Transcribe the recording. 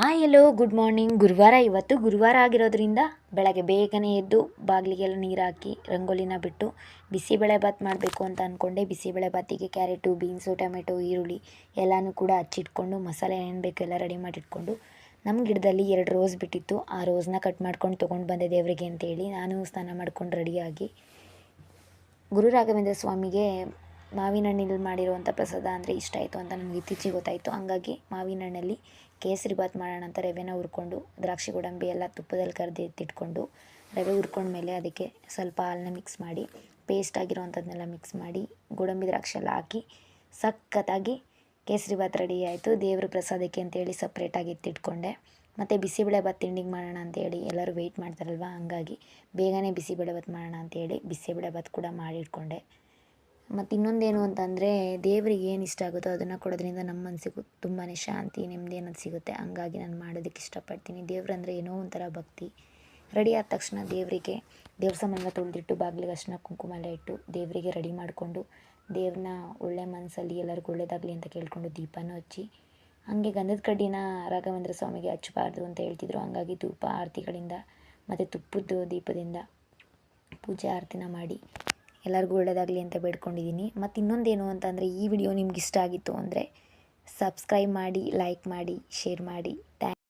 Hi hello good morning. ಗುರುವಾರ ಇವತ್ತು ಗುರುವಾರ ಆಗಿರೋದ್ರಿಂದ ಬೆಳಗ್ಗೆ ಬೇಗನೆ ಎದ್ದು ಬಾಗಿಲಿಗೆಲ್ಲ ನೀರು ಹಾಕಿ ರಂಗೋಲಿನ ಬಿಟ್ಟು ಬಿಸಿಬೇಳೆಭಾತ್ ಮಾಡಬೇಕು ಅಂತ ಅಂದ್ಕೊಂಡೆ. ಬಿಸಿಬೇಳೆಭಾತಿಗೆ ಕ್ಯಾರೆಟು, ಬೀನ್ಸು, ಟೊಮೆಟೊ, ಈರುಳ್ಳಿ ಎಲ್ಲನೂ ಕೂಡ ಹಚ್ಚಿಟ್ಕೊಂಡು ಮಸಾಲೆ ಏನೇನು ಬೇಕು ಎಲ್ಲ ರೆಡಿ ಮಾಡಿಟ್ಕೊಂಡು, ನಮ್ಮ ಗಿಡದಲ್ಲಿ 2 ರೋಸ್ ಬಿಟ್ಟಿತ್ತು. ಆ ರೋಸ್ನ ಕಟ್ ಮಾಡ್ಕೊಂಡು ತೊಗೊಂಡು ಬಂದೆ ದೇವರಿಗೆ ಅಂತೇಳಿ. ನಾನು ಸ್ನಾನ ಮಾಡ್ಕೊಂಡು ರೆಡಿಯಾಗಿ ಗುರು ರಾಘವೇಂದ್ರ ಸ್ವಾಮಿಗೆ ಮಾವಿನ ಹಣ್ಣಿನಲ್ಲಿ ಮಾಡಿರುವಂಥ ಪ್ರಸಾದ ಅಂದರೆ ಇಷ್ಟ ಆಯಿತು ಅಂತ ನನಗೆ ಇತ್ತೀಚೆಗೆ ಗೊತ್ತಾಯಿತು. ಹಂಗಾಗಿ ಮಾವಿನ ಹಣ್ಣಲ್ಲಿ ಕೇಸರಿಭಾತ್ ಮಾಡೋಣ ಅಂತ ರವೆನ ಹುರ್ಕೊಂಡು, ದ್ರಾಕ್ಷಿ ಗೋಡಂಬಿ ಎಲ್ಲ ತುಪ್ಪದಲ್ಲಿ ಕರೆದು ಎತ್ತಿಟ್ಕೊಂಡು, ರವೆ ಹುರ್ಕೊಂಡ್ಮೇಲೆ ಅದಕ್ಕೆ ಸ್ವಲ್ಪ ಹಾಲನ್ನ ಮಿಕ್ಸ್ ಮಾಡಿ, ಪೇಸ್ಟ್ ಆಗಿರೋವಂಥದ್ದನ್ನೆಲ್ಲ ಮಿಕ್ಸ್ ಮಾಡಿ, ಗೋಡಂಬಿ ದ್ರಾಕ್ಷಿ ಎಲ್ಲ ಹಾಕಿ ಸಖತ್ತಾಗಿ ಕೇಸರಿಭಾತ್ ರೆಡಿ ಆಯಿತು. ದೇವ್ರ ಪ್ರಸಾದಕ್ಕೆ ಅಂತೇಳಿ ಸಪ್ರೇಟಾಗಿ ಎತ್ತಿಟ್ಕೊಂಡೆ. ಮತ್ತು ಬಿಸಿಬೇಳೆಭಾತ್ ತಿಂಡಿಗೆ ಮಾಡೋಣ ಅಂತೇಳಿ ಎಲ್ಲರೂ ವೆಯ್ಟ್ ಮಾಡ್ತಾರಲ್ವ, ಹಂಗಾಗಿ ಬೇಗನೆ ಬಿಸಿಬೇಳೆಭಾತ್ ಮಾಡೋಣ ಅಂತೇಳಿ ಬಿಸಿಬೇಳೆಭಾತ್ ಕೂಡ ಮಾಡಿಟ್ಕೊಂಡೆ. ಮತ್ತು ಇನ್ನೊಂದೇನು ಅಂತಂದರೆ, ದೇವ್ರಿಗೆ ಏನು ಇಷ್ಟ ಆಗುತ್ತೋ ಅದನ್ನು ಕೊಡೋದ್ರಿಂದ ನಮ್ಮ ಮನಸ್ಸಿಗೂ ತುಂಬಾ ಶಾಂತಿ, ನೆಮ್ಮದಿ ಅನ್ನೋದು ಸಿಗುತ್ತೆ. ಹಂಗಾಗಿ ನಾನು ಮಾಡೋದಕ್ಕೆ ಇಷ್ಟಪಡ್ತೀನಿ. ದೇವ್ರಂದರೆ ಏನೋ ಒಂಥರ ಭಕ್ತಿ. ರೆಡಿ ಆದ ತಕ್ಷಣ ದೇವರಿಗೆ ದೇವ್ರ ಸಾಮಾನೆಲ್ಲ ತೊಳೆದಿಟ್ಟು ಬಾಗಿಲಿಗೆ ಅರ್ಶಿನ ಕುಂಕುಮ ಎಲ್ಲ ಇಟ್ಟು ದೇವರಿಗೆ ರೆಡಿ ಮಾಡಿಕೊಂಡು, ದೇವ್ರನ್ನ ಒಳ್ಳೆ ಮನಸ್ಸಲ್ಲಿ ಎಲ್ಲರಿಗೂ ಒಳ್ಳೇದಾಗಲಿ ಅಂತ ಕೇಳಿಕೊಂಡು ದೀಪನೂ ಹಚ್ಚಿ, ಹಾಗೆ ಗಂಧದ ಕಡ್ಡಿನ ರಾಘವೇಂದ್ರ ಸ್ವಾಮಿಗೆ ಹಚ್ಚಬಾರ್ದು ಅಂತ ಹೇಳ್ತಿದ್ರು. ಹಂಗಾಗಿ ಧೂಪ ಆರತಿಗಳಿಂದ ಮತ್ತು ತುಪ್ಪದ ದೀಪದಿಂದ ಪೂಜೆ ಆರತಿನ ಮಾಡಿ ಎಲ್ಲರಿಗೂ ಒಳ್ಳೆಯದಾಗಲಿ ಅಂತ ಬೇಡ್ಕೊಂಡಿದ್ದೀನಿ. ಮತ್ತು ಇನ್ನೊಂದೇನು ಅಂತಂದರೆ, ಈ ವಿಡಿಯೋ ನಿಮ್ಗೆ ಇಷ್ಟ ಆಗಿತ್ತು ಅಂದರೆ ಸಬ್ಸ್ಕ್ರೈಬ್ ಮಾಡಿ, ಲೈಕ್ ಮಾಡಿ, ಶೇರ್ ಮಾಡಿ.